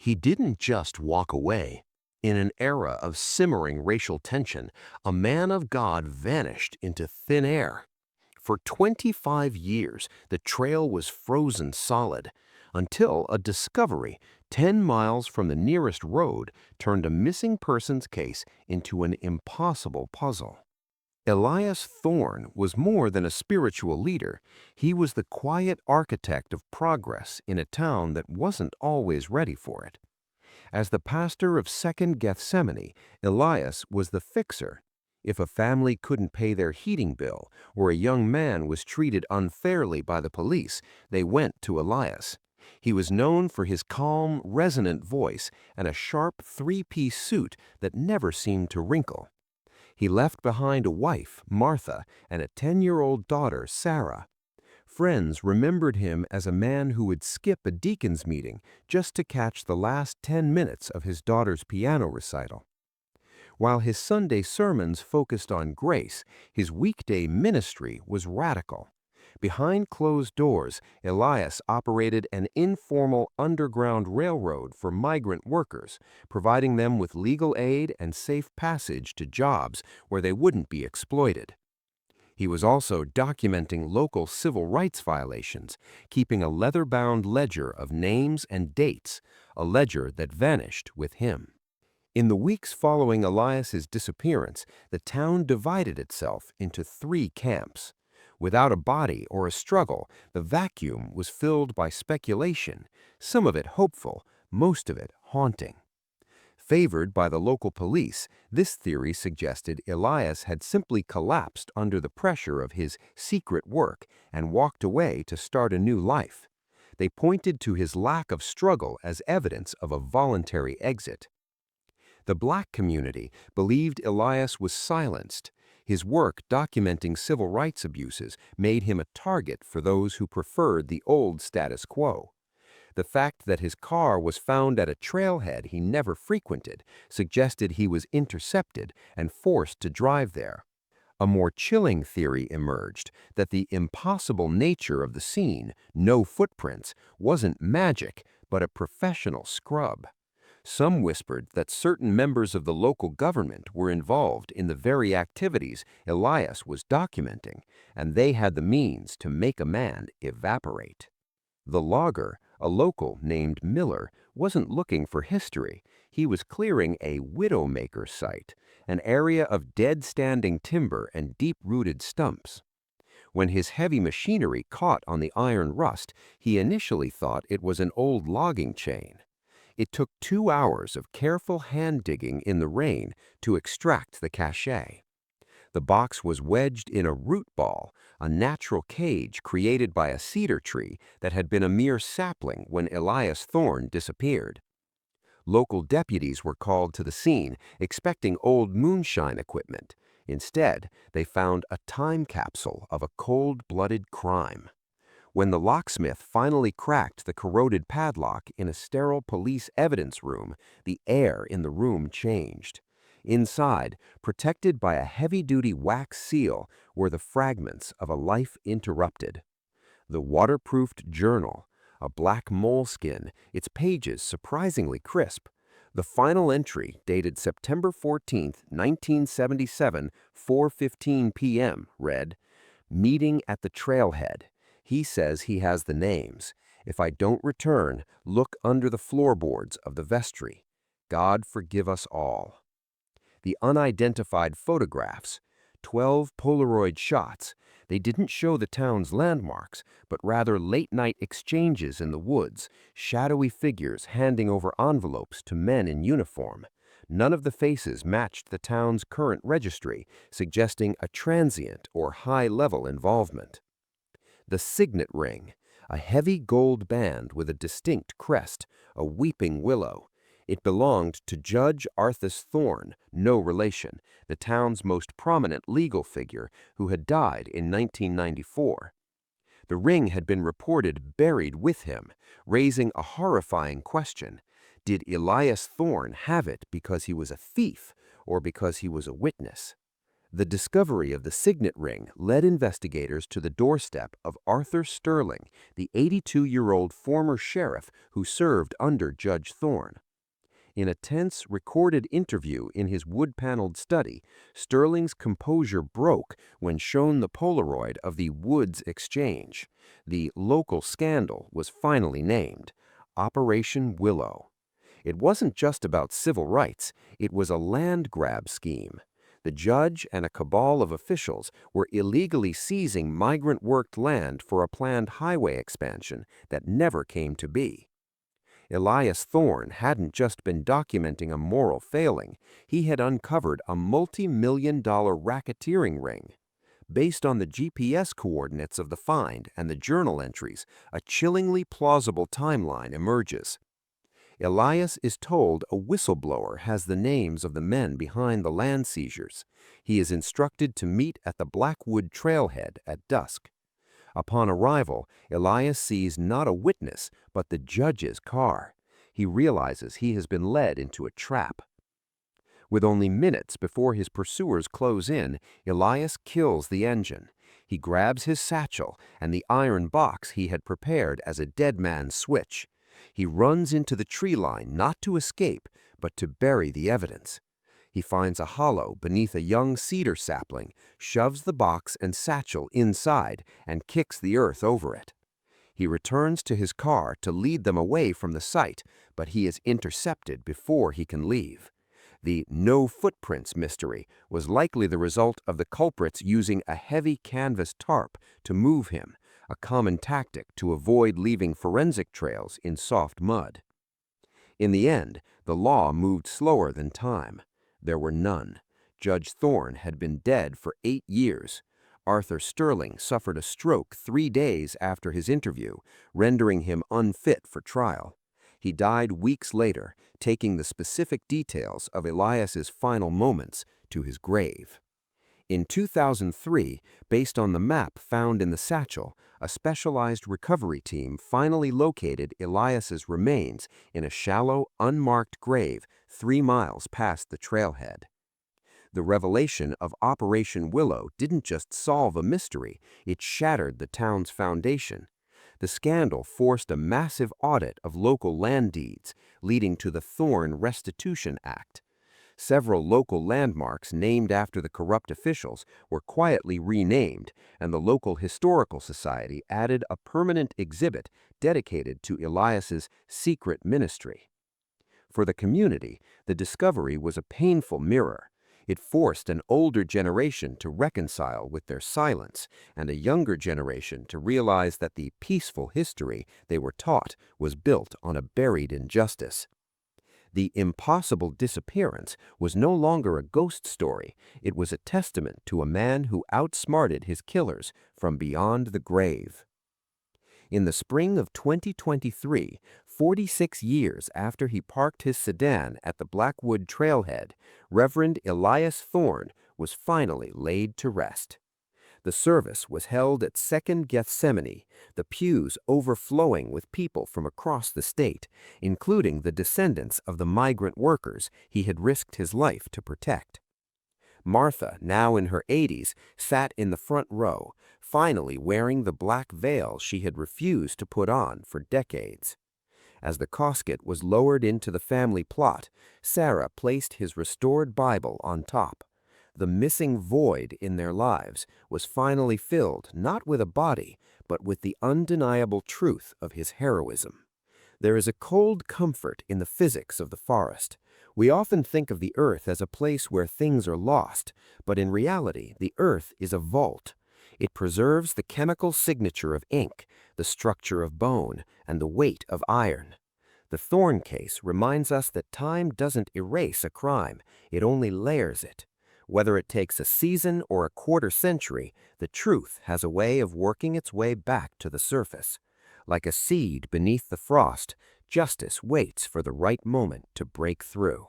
He didn't just walk away. In an era of simmering racial tension, a man of God vanished into thin air. For 25 years, the trail was frozen solid, until a discovery 10 miles from the nearest road turned a missing persons case into an impossible puzzle. Elias Thorne was more than a spiritual leader. He was the quiet architect of progress in a town that wasn't always ready for it. As the pastor of Second Gethsemane, Elias was the fixer. If a family couldn't pay their heating bill or a young man was treated unfairly by the police, they went to Elias. He was known for his calm, resonant voice and a sharp three-piece suit that never seemed to wrinkle. He left behind a wife, Martha, and a 10-year-old daughter, Sarah. Friends remembered him as a man who would skip a deacon's meeting just to catch the last 10 minutes of his daughter's piano recital. While his Sunday sermons focused on grace, his weekday ministry was radical. Behind closed doors, Elias operated an informal underground railroad for migrant workers, providing them with legal aid and safe passage to jobs where they wouldn't be exploited. He was also documenting local civil rights violations, keeping a leather-bound ledger of names and dates, a ledger that vanished with him. In the weeks following Elias's disappearance, the town divided itself into 3 camps. Without a body or a struggle, the vacuum was filled by speculation, some of it hopeful, most of it haunting. Favored by the local police, this theory suggested Elias had simply collapsed under the pressure of his secret work and walked away to start a new life. They pointed to his lack of struggle as evidence of a voluntary exit. The Black community believed Elias was silenced. His work documenting civil rights abuses made him a target for those who preferred the old status quo. The fact that his car was found at a trailhead he never frequented suggested he was intercepted and forced to drive there. A more chilling theory emerged that the impossible nature of the scene, no footprints, wasn't magic, but a professional scrub. Some whispered that certain members of the local government were involved in the very activities Elias was documenting, and they had the means to make a man evaporate. The logger, a local named Miller, wasn't looking for history. He was clearing a widowmaker site, an area of dead-standing timber and deep-rooted stumps. When his heavy machinery caught on the iron rust, he initially thought it was an old logging chain. It took 2 hours of careful hand-digging in the rain to extract the cachet. The box was wedged in a root ball, a natural cage created by a cedar tree that had been a mere sapling when Elias Thorne disappeared. Local deputies were called to the scene, expecting old moonshine equipment. Instead, they found a time capsule of a cold-blooded crime. When the locksmith finally cracked the corroded padlock in a sterile police evidence room, the air in the room changed. Inside, protected by a heavy-duty wax seal, were the fragments of a life interrupted. The waterproofed journal, a black moleskin, its pages surprisingly crisp. The final entry, dated September 14, 1977, 4:15 p.m., read, "Meeting at the trailhead. He says he has the names. If I don't return, look under the floorboards of the vestry. God forgive us all." The unidentified photographs, 12 Polaroid shots, they didn't show the town's landmarks, but rather late-night exchanges in the woods, shadowy figures handing over envelopes to men in uniform. None of the faces matched the town's current registry, suggesting a transient or high-level involvement. The signet ring, a heavy gold band with a distinct crest, a weeping willow. It belonged to Judge Arthas Thorne, no relation, the town's most prominent legal figure, who had died in 1994. The ring had been reported buried with him, raising a horrifying question. Did Elias Thorne have it because he was a thief or because he was a witness? The discovery of the signet ring led investigators to the doorstep of Arthur Sterling, the 82-year-old former sheriff who served under Judge Thorne. In a tense, recorded interview in his wood-paneled study, Sterling's composure broke when shown the Polaroid of the Woods exchange. The local scandal was finally named Operation Willow. It wasn't just about civil rights, it was a land grab scheme. The judge and a cabal of officials were illegally seizing migrant-worked land for a planned highway expansion that never came to be. Elias Thorne hadn't just been documenting a moral failing, he had uncovered a multi-million-dollar racketeering ring. Based on the GPS coordinates of the find and the journal entries, a chillingly plausible timeline emerges. Elias is told a whistleblower has the names of the men behind the land seizures. He is instructed to meet at the Blackwood trailhead at dusk. Upon arrival, Elias sees not a witness, but the judge's car. He realizes he has been led into a trap. With only minutes before his pursuers close in, Elias kills the engine. He grabs his satchel and the iron box he had prepared as a dead man's switch. He runs into the tree line not to escape, but to bury the evidence. He finds a hollow beneath a young cedar sapling, shoves the box and satchel inside, and kicks the earth over it. He returns to his car to lead them away from the site, but he is intercepted before he can leave. The no footprints mystery was likely the result of the culprits using a heavy canvas tarp to move him, a common tactic to avoid leaving forensic trails in soft mud. In the end, the law moved slower than time. There were none. Judge Thorne had been dead for 8 years. Arthur Sterling suffered a stroke 3 days after his interview, rendering him unfit for trial. He died weeks later, taking the specific details of Elias's final moments to his grave. In 2003, based on the map found in the satchel, a specialized recovery team finally located Elias's remains in a shallow, unmarked grave 3 miles past the trailhead. The revelation of Operation Willow didn't just solve a mystery, it shattered the town's foundation. The scandal forced a massive audit of local land deeds, leading to the Thorne Restitution Act. Several local landmarks named after the corrupt officials were quietly renamed, and the local historical society added a permanent exhibit dedicated to Elias's secret ministry. For the community, the discovery was a painful mirror. It forced an older generation to reconcile with their silence, and a younger generation to realize that the peaceful history they were taught was built on a buried injustice. The impossible disappearance was no longer a ghost story, it was a testament to a man who outsmarted his killers from beyond the grave. In the spring of 2023, 46 years after he parked his sedan at the Blackwood trailhead, Reverend Elias Thorne was finally laid to rest. The service was held at 2nd Gethsemane, the pews overflowing with people from across the state, including the descendants of the migrant workers he had risked his life to protect. Martha, now in her 80s, sat in the front row, finally wearing the black veil she had refused to put on for decades. As the casket was lowered into the family plot, Sarah placed his restored Bible on top. The missing void in their lives was finally filled not with a body, but with the undeniable truth of his heroism. There is a cold comfort in the physics of the forest. We often think of the earth as a place where things are lost, but in reality, the earth is a vault. It preserves the chemical signature of ink, the structure of bone, and the weight of iron. The Thorne case reminds us that time doesn't erase a crime, it only layers it. Whether it takes a season or a quarter century, the truth has a way of working its way back to the surface. Like a seed beneath the frost, justice waits for the right moment to break through.